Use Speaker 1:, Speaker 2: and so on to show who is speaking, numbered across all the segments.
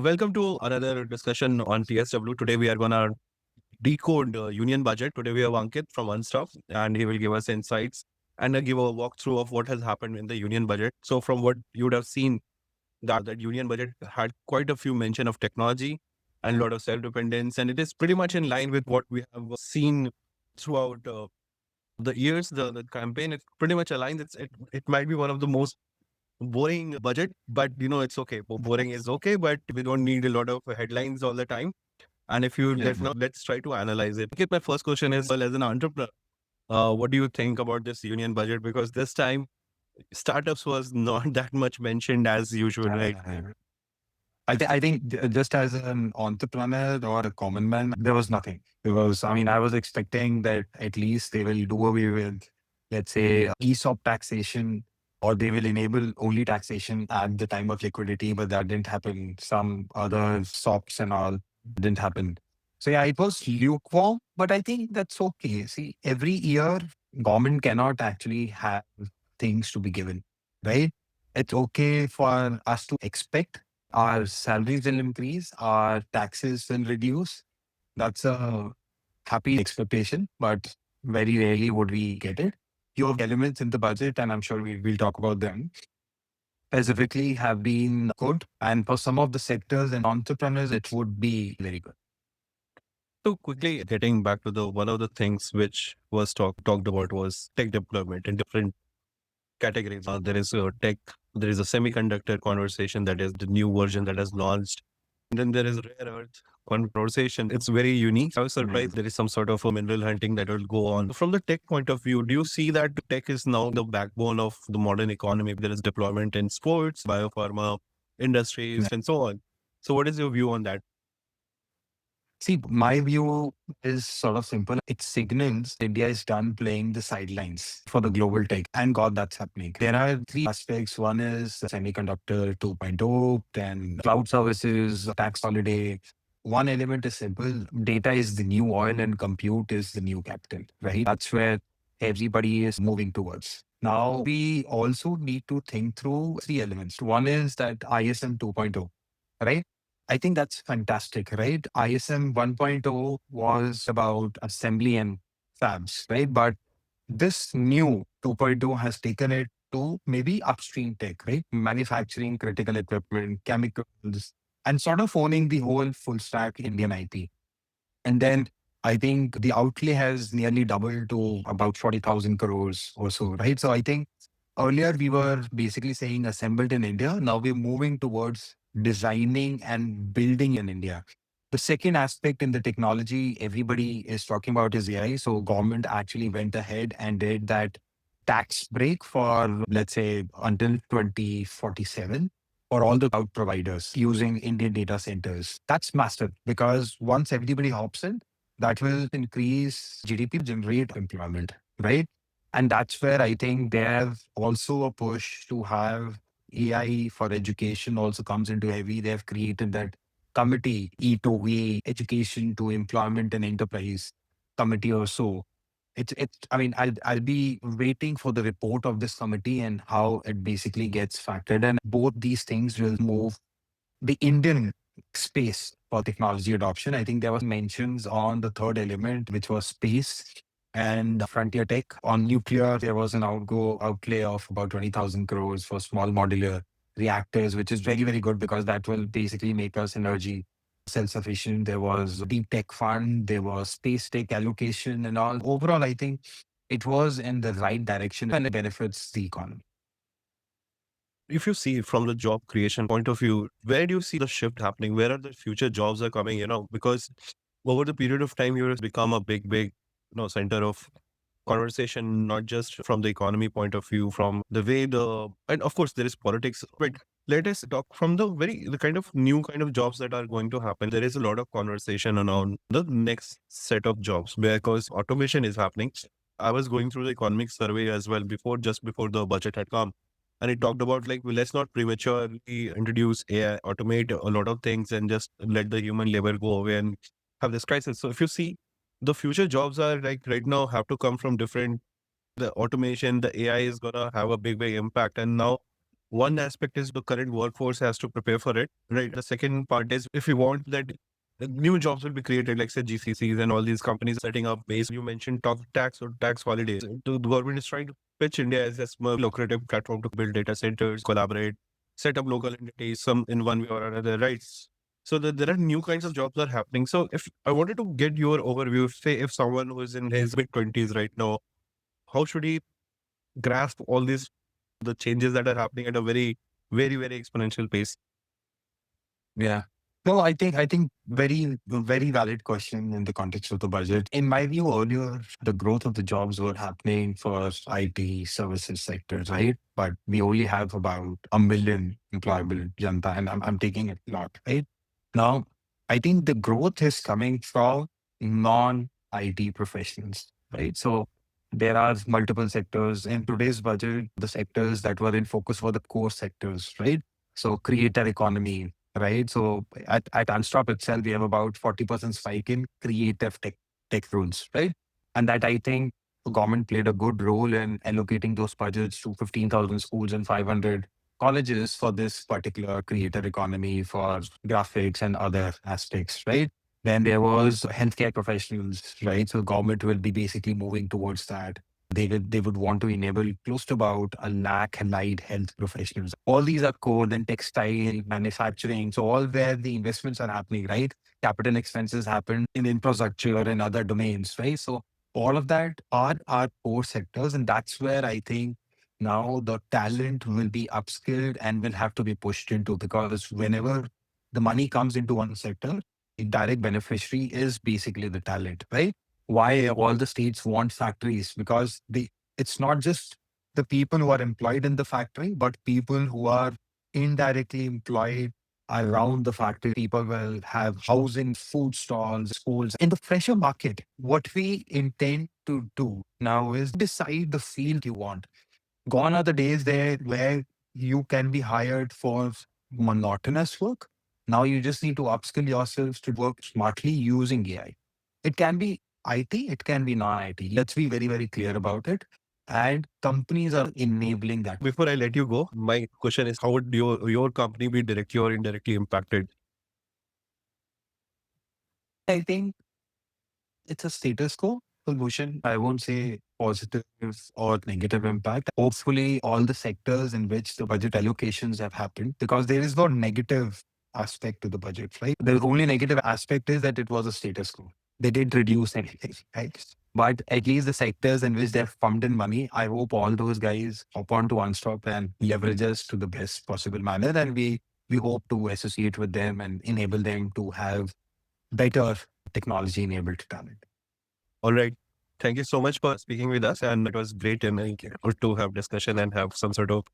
Speaker 1: Welcome to another discussion on TSW. Today we are gonna decode union budget. Today we have Ankit from Unstop, and he will give us insights and give a walkthrough of what has happened in the union budget. So, from what you would have seen, that union budget had quite a few mention of technology and a lot of self-dependence, and it is pretty much in line with what we have seen throughout the years. The campaign is pretty much aligned. It might be one of the most boring budget, but it's okay. Boring is okay, but we don't need a lot of headlines all the time. And if you let's try to analyze it. Okay, my first question is, well, as an entrepreneur, what do you think about this union budget? Because this time startups was not that much mentioned as usual, right?
Speaker 2: I think just as an entrepreneur or a common man, there was nothing. I was expecting that at least they will do away with, let's say, ESOP taxation, or they will enable only taxation at the time of liquidity, but that didn't happen. Some other SOPs and all didn't happen. So yeah, it was lukewarm, but I think that's okay. See, every year, government cannot actually have things to be given, right? It's okay for us to expect our salaries will increase, our taxes will reduce. That's a happy expectation, but very rarely would we get it. Few of the elements in the budget, and I'm sure we'll talk about them, specifically have been good. And for some of the sectors and entrepreneurs, it would be very good.
Speaker 1: So quickly getting back to the one of the things which was talked about was tech deployment in different categories. There is a tech, there is a semiconductor conversation that is the new version that has launched. And then there is rare earth conversation. It's very unique. I was surprised there is some sort of a mineral hunting that will go on. From the tech point of view, do you see that tech is now the backbone of the modern economy? There is deployment in sports, biopharma, industries, and so on. So what is your view on that?
Speaker 2: See, my view is sort of simple. It signals India is done playing the sidelines for the global tech. And God, that's happening. There are three aspects. One is Semiconductor 2.0, then cloud services, tax holiday. One element is simple. Data is the new oil and compute is the new capital, right? That's where everybody is moving towards. Now, we also need to think through three elements. One is that ISM 2.0, right? I think that's fantastic, right? ISM 1.0 was about assembly and fabs, right? But this new 2.0 has taken it to maybe upstream tech, right? Manufacturing critical equipment, chemicals, and sort of owning the whole full stack Indian IP. And then I think the outlay has nearly doubled to about 40,000 crores or so, right? So I think earlier we were basically saying assembled in India. Now we're moving towards designing and building in India. The second aspect in the technology everybody is talking about is AI. So government actually went ahead and did that tax break for, let's say, until 2047 for all the cloud providers using Indian data centers. That's massive because once everybody hops in, that will increase GDP, generate employment, right? And that's where I think they have also a push to have AI for education also comes into heavy. They have created that committee, E2V, Education to Employment and Enterprise Committee or so. I'll be waiting for the report of this committee and how it basically gets factored. And both these things will move the Indian space for technology adoption. I think there was mentions on the third element, which was space and frontier tech. On nuclear, there was an outlay of about 20,000 crores for small modular reactors, which is very, very good because that will basically make us energy self-sufficient. There was deep tech fund, there was space tech allocation and all. Overall, I think it was in the right direction and it benefits the economy.
Speaker 1: If you see from the job creation point of view, where do you see the shift happening? Where are the future jobs are coming? Because over the period of time, you has become a big, center of conversation, not just from the economy point of view, from the way and of course there is politics, but let us talk from the kind of new kind of jobs that are going to happen. There is a lot of conversation around the next set of jobs because automation is happening. I was going through the economic survey as well just before the budget had come. And it talked about like, let's not prematurely introduce AI, automate a lot of things and just let the human labor go away and have this crisis. So if you see the future jobs are like right now have to come from different, the automation, the AI is gonna have a big impact. And now One aspect is the current workforce has to prepare for it, right? The second part is if we want that new jobs will be created, like say GCCs and all these companies setting up base. You mentioned top tax or tax holidays. The government is trying to pitch India as a more lucrative platform to build data centers, collaborate, set up local entities, some in one way or another, right? So there are new kinds of jobs are happening. So if I wanted to get your overview, say if someone who is in his mid-20s right now, how should he grasp all these the changes that are happening at a very exponential pace?
Speaker 2: Yeah. No, I think very valid question in the context of the budget. In my view, earlier the growth of the jobs were happening for IT services sectors, right? But we only have about a million employable janta, and I'm taking it a lot, right? Now, I think the growth is coming from non-IT professionals, right? So there are multiple sectors in today's budget. The sectors that were in focus were the core sectors, right? So creator economy, right? So at Unstop itself, we have about 40% spike in creative tech roles, right? And that I think the government played a good role in allocating those budgets to 15,000 schools and 500 colleges for this particular creator economy for graphics and other aspects, right? Then there was healthcare professionals, right? So government will be basically moving towards that. They would want to enable close to about a lakh allied health professionals. All these are core, then textile, manufacturing. So all where the investments are happening, right? Capital expenses happen in infrastructure and other domains, right? So all of that are our core sectors. And that's where I think now the talent will be upskilled and will have to be pushed into, because whenever the money comes into one sector, the direct beneficiary is basically the talent, right? Why all the states want factories? Because it's not just the people who are employed in the factory, but people who are indirectly employed around the factory. People will have housing, food stalls, schools. In the fresher market, what we intend to do now is decide the field you want. Gone are the days there where you can be hired for monotonous work. Now you just need to upskill yourselves to work smartly using AI. It can be IT, it can be non-IT. Let's be very clear about it. And companies are enabling that.
Speaker 1: Before I let you go, my question is how would your company be directly or indirectly impacted?
Speaker 2: I think it's a status quo solution. I won't say positive or negative impact. Hopefully, all the sectors in which the budget allocations have happened, because there is no negative aspect to the budget, right? The only negative aspect is that it was a status quo. They didn't reduce anything, right? But at least the sectors in which they've pumped in money, I hope all those guys hop on to Unstop and leverage us to the best possible manner. And we hope to associate with them and enable them to have better technology enabled talent.
Speaker 1: All right. Thank you so much for speaking with us. And it was great and good to have discussion and have some sort of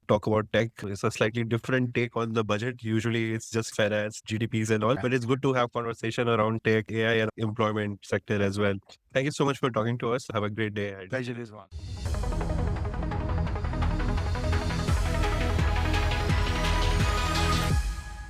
Speaker 1: talk about tech. It's a slightly different take on the budget. Usually it's just finance, GDPs and all, but it's good to have conversation around tech, AI and employment sector as well. Thank you so much for talking to us. Have a great day ahead.
Speaker 2: Pleasure is one.